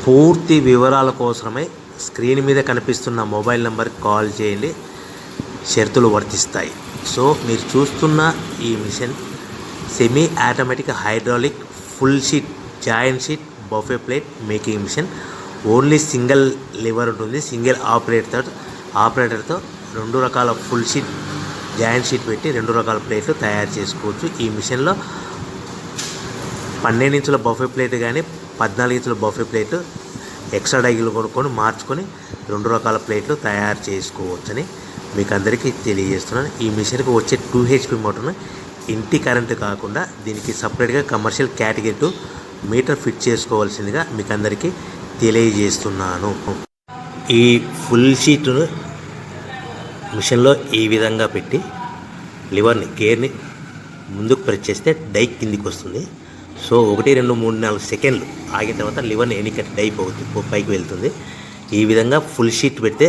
పూర్తి వివరాల కోసమై స్క్రీన్ మీద కనిపిస్తున్న మొబైల్ నెంబర్కి కాల్ చేయండి. షరతులు వర్తిస్తాయి. సో మీరు చూస్తున్న ఈ machine semi automatic hydraulic full sheet joint sheet buffet plate making machine. Only single lever ఉంటుంది. సింగిల్ ఆపరేటర్తో 2 రకాల ఫుల్ షీట్ జాయింట్ షీట్ పెట్టి 2 రకాల ప్లేట్లు తయారు చేసుకోవచ్చు. ఈ మిషన్లో 12 ఇంచుల బఫే ప్లేట్ కానీ 14 ఇంచుల బఫే ప్లేట్ ఎక్స్ట్రా డైలు కొనుక్కొని మార్చుకొని 2 రకాల ప్లేట్లు తయారు చేసుకోవచ్చని మీకు అందరికీ తెలియజేస్తున్నాను. ఈ మిషన్కి వచ్చే 2 HP మోటార్ను ఇంటి కరెంటు కాకుండా దీనికి సపరేట్గా కమర్షియల్ కేటగిరీ 2 మీటర్ ఫిట్ చేసుకోవాల్సిందిగా మీకు అందరికీ తెలియజేస్తున్నాను. ఈ ఫుల్ షీట్ను మిషన్లో ఈ విధంగా పెట్టి లివర్ని గేర్ని ముందుకు ప్రెస్ చేస్తే డై కిందికి వస్తుంది. సో 1 2 3 4 సెకండ్లు ఆగిన తర్వాత లివర్ని ఎన్నికట్టి డై పైకి వెళ్తుంది. ఈ విధంగా ఫుల్ షీట్ పెడితే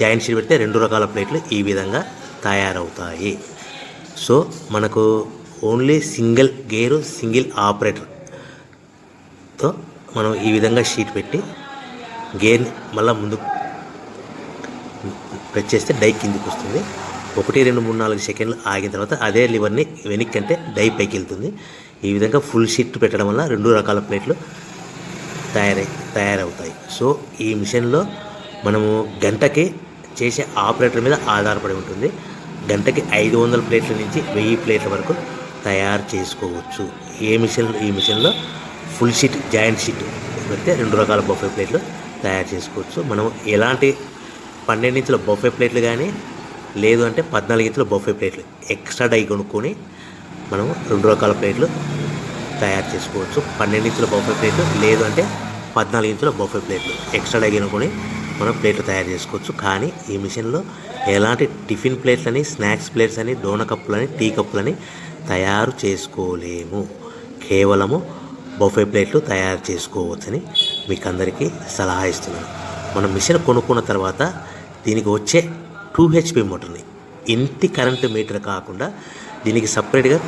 జాయింట్ షీట్ పెడితే 2 రకాల ప్లేట్లు ఈ విధంగా తయారవుతాయి. సో మనకు ఓన్లీ సింగిల్ గేరు సింగిల్ ఆపరేటర్తో మనం ఈ విధంగా షీట్ పెట్టి గేర్ని మళ్ళీ ముందుకు ప్రెస్ చేస్తే డై కిందికి వస్తుంది. 1 2 3 4 సెకండ్లు ఆగిన తర్వాత అదే లివర్ని వెనక్కి అంటే డై పైకి వెళ్తుంది. ఈ విధంగా ఫుల్ షీట్ పెట్టడం వల్ల 2 రకాల ప్లేట్లు తయారవుతాయి. సో ఈ మిషన్లో మనము గంటకి చేసే ఆపరేటర్ మీద ఆధారపడి ఉంటుంది. గంటకి 500 ప్లేట్ల నుంచి 1000 ప్లేట్ల వరకు తయారు చేసుకోవచ్చు. ఈ మిషన్లో ఫుల్ షీట్ జాయింట్ షీట్ పెడితే 2 రకాల బఫే ప్లేట్లు తయారు చేసుకోవచ్చు. మనం ఎలాంటి 12 ఇంచుల బఫే ప్లేట్లు కానీ లేదు అంటే 14 ఇంచుల బఫే ప్లేట్లు ఎక్స్ట్రా డై కొనుక్కొని మనం 2 రకాల ప్లేట్లు తయారు చేసుకోవచ్చు. 12 ఇంచుల బఫే ప్లేట్లు లేదు అంటే 14 ఇంచుల బఫే ప్లేట్లు ఎక్స్ట్రా డై కొనుక్కొని మనం ప్లేట్లు తయారు చేసుకోవచ్చు. కానీ ఈ మిషన్లో ఎలాంటి టిఫిన్ ప్లేట్లని స్నాక్స్ ప్లేట్స్ అని డోనా కప్పులని టీ కప్పులని తయారు చేసుకోలేము. కేవలము బఫే ప్లేట్లు తయారు చేసుకోవచ్చని మీకు అందరికీ సలహా ఇస్తున్నాను. మనం మిషన్ కొనుక్కున్న తర్వాత దీనికి వచ్చే 2 HP మోటార్ని ఇంటి కరెంటు మీటర్ కాకుండా దీనికి సపరేట్గా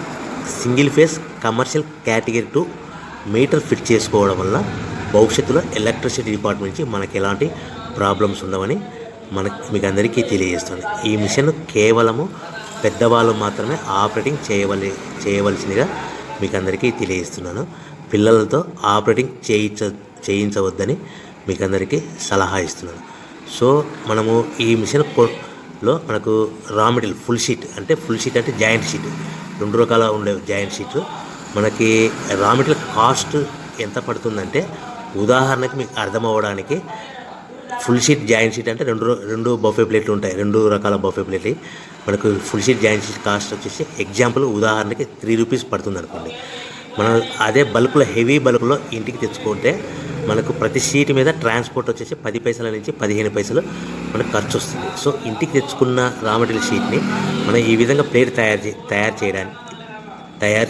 single phase commercial category 2 metre fit చేసుకోవడం వల్ల భవిష్యత్తులో ఎలక్ట్రిసిటీ డిపార్ట్మెంట్ నుంచి మనకి ఎలాంటి ప్రాబ్లమ్స్ ఉండవని మీకు అందరికీ తెలియజేస్తుంది. ఈ మిషన్ కేవలము పెద్దవాళ్ళు మాత్రమే ఆపరేటింగ్ చేయవలసిందిగా మీకు అందరికీ తెలియజేస్తున్నాను. పిల్లలతో ఆపరేటింగ్ చేయించవద్దని మీకు అందరికీ సలహా ఇస్తున్నాను. సో మనము ఈ మిషన్లో మనకు రా మెటీరియల్ ఫుల్ షీట్ అంటే జాయింట్ షీట్ 2 రకాల ఉండే జాయింట్ షీట్లు మనకి రా మెటీరియల్ కాస్ట్ ఎంత పడుతుందంటే ఉదాహరణకి మీకు అర్థం అవ్వడానికి ఫుల్ షీట్ జాయింట్ షీట్ అంటే 2 బఫే ప్లేట్లు ఉంటాయి. 2 రకాల బఫే ప్లేట్లు మనకు full sheet joint sheet cost వచ్చేసి ఎగ్జాంపుల్ ఉదాహరణకి 3 రూపీస్ పడుతుంది అనుకోండి. మనం అదే బల్క్లో హెవీ బల్క్లో ఇంటికి తెచ్చుకుంటే మనకు ప్రతి షీట్ మీద ట్రాన్స్పోర్ట్ వచ్చేసి 10 పైసల నుంచి 15 పైసలు మనకు ఖర్చు వస్తుంది. సో ఇంటికి తెచ్చుకున్న రా మెటీరియల్ షీట్ని మనం ఈ విధంగా ప్లేట్ తయారు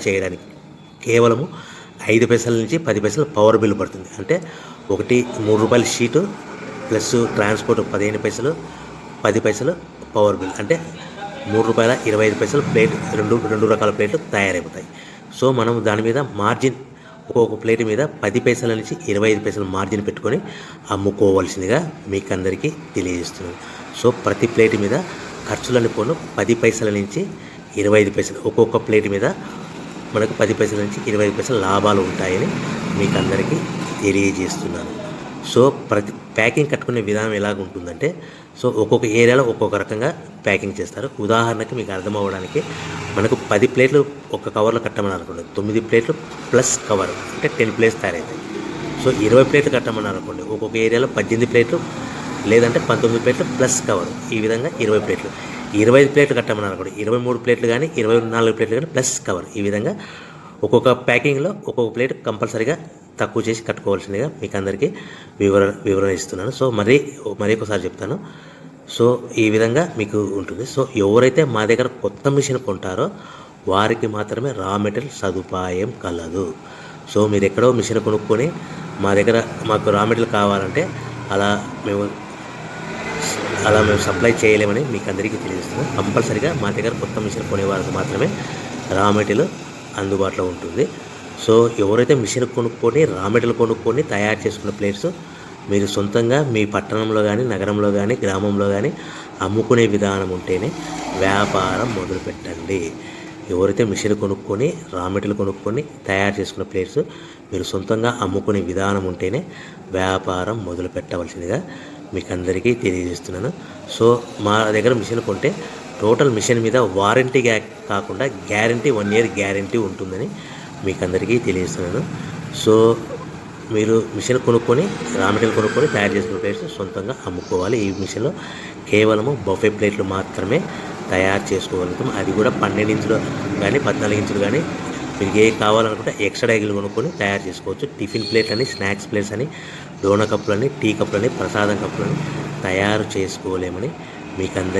చేయడానికి కేవలము 5 పైసల నుంచి 10 పైసలు పవర్ బిల్ పడుతుంది. అంటే 3 రూపాయల షీటు ప్లస్ ట్రాన్స్పోర్ట్ 15 పైసలు 10 పైసలు పవర్ బిల్ అంటే 3 రూపాయల 25 పైసలు ప్లేట్ 2 రకాల ప్లేట్లు తయారైపోతాయి. సో మనం దాని మీద మార్జిన్ ఒక్కొక్క ప్లేట్ మీద 10 పైసల నుంచి 25 పైసలు మార్జిన్ పెట్టుకొని అమ్ముకోవాల్సిందిగా మీకు అందరికీ తెలియజేస్తున్నాను. సో ప్రతి ప్లేట్ మీద ఖర్చులని పోను 10 పైసల నుంచి 25 పైసలు ఒక్కొక్క ప్లేట్ మీద మనకు 10 పైసల నుంచి 25 పైసలు లాభాలు ఉంటాయని మీకు అందరికీ తెలియజేస్తున్నాను. సో ప్రతి ప్యాకింగ్ కట్టుకునే విధానం ఎలాగ ఉంటుందంటే సో ఒక్కొక్క ఏరియాలో ఒక్కొక్క రకంగా ప్యాకింగ్ చేస్తారు. ఉదాహరణకి మీకు అర్థం అవ్వడానికి మనకు 10 ప్లేట్లు ఒక కవర్లో కట్టమని అనుకోండి, 9 ప్లేట్లు ప్లస్ కవర్ అంటే 10 ప్లేట్స్ తయారవుతాయి. సో 20 ప్లేట్లు కట్టమని అనుకోండి, ఒక్కొక్క ఏరియాలో 18 ప్లేట్లు లేదంటే 19 ప్లేట్లు ప్లస్ కవర్ ఈ విధంగా 20 ప్లేట్లు. 25 ప్లేట్లు కట్టమని అనుకోండి, 23 ప్లేట్లు కానీ 24 ప్లేట్లు కానీ ప్లస్ కవర్ ఈ విధంగా ఒక్కొక్క ప్యాకింగ్లో ఒక్కొక్క ప్లేట్ కంపల్సరీగా తక్కువ చేసి కట్టుకోవాల్సిందిగా మీకు అందరికీ వివరణ ఇస్తున్నాను. సో మరీ ఒకసారి చెప్తాను. సో ఈ విధంగా మీకు ఉంటుంది. సో ఎవరైతే మా దగ్గర కొత్త మిషన్ కొంటారో వారికి మాత్రమే రా మెటీరియల్ సదుపాయం కలదు. సో మీరు ఎక్కడో మిషన్ కొనుక్కొని మాకు రా మెటీరియల్ కావాలంటే అలా మేము సప్లై చేయలేమని మీకు అందరికీ తెలియజేస్తున్నాం. కంపల్సరీగా మా దగ్గర కొత్త మిషన్ కొనే వారికి మాత్రమే రా మెటీరియల్ అందుబాటులో ఉంటుంది. సో ఎవరైతే మిషన్ కొనుక్కొని రా మెటీరియల్ కొనుక్కొని తయారు చేసుకున్న ప్లేట్స్ మీరు సొంతంగా మీ పట్టణంలో కానీ నగరంలో కానీ గ్రామంలో కానీ అమ్ముకునే విధానం ఉంటేనే వ్యాపారం మొదలుపెట్టండి. ఎవరైతే మిషన్ కొనుక్కొని రా మెటీరియల్ కొనుక్కొని తయారు చేసుకున్న ప్లేట్స్ మీరు సొంతంగా అమ్ముకునే విధానం ఉంటేనే వ్యాపారం మొదలు పెట్టవలసిందిగా మీకు అందరికీ తెలియజేస్తున్నాను. సో మా దగ్గర మిషన్ కొంటే టోటల్ మిషన్ మీద వారంటీ కాకుండా గ్యారంటీ 1 year గ్యారంటీ ఉంటుందని మీకు అందరికీ తెలియజేస్తున్నాను. సో మీరు మిషన్ కొనుక్కొని రా మెటీరియల్ కొనుక్కొని తయారు చేసుకున్న ప్లేట్స్ సొంతంగా అమ్ముకోవాలి. ఈ మిషన్లో కేవలము బఫే ప్లేట్లు మాత్రమే తయారు చేసుకోగలుగుతాం. అది కూడా 12 ఇంచులు కానీ 14 ఇంచులు కానీ మీకు ఏ కావాలనుకుంటే ఎక్స్ట్రా ఎగ్గులు కొనుక్కొని తయారు చేసుకోవచ్చు. టిఫిన్ ప్లేట్ అని, స్నాక్స్ ప్లేట్స్ అని, డోనా కప్పులని, టీ కప్పులని, ప్రసాదం కప్పులని తయారు చేసుకోలేమని మీకు అందరికీ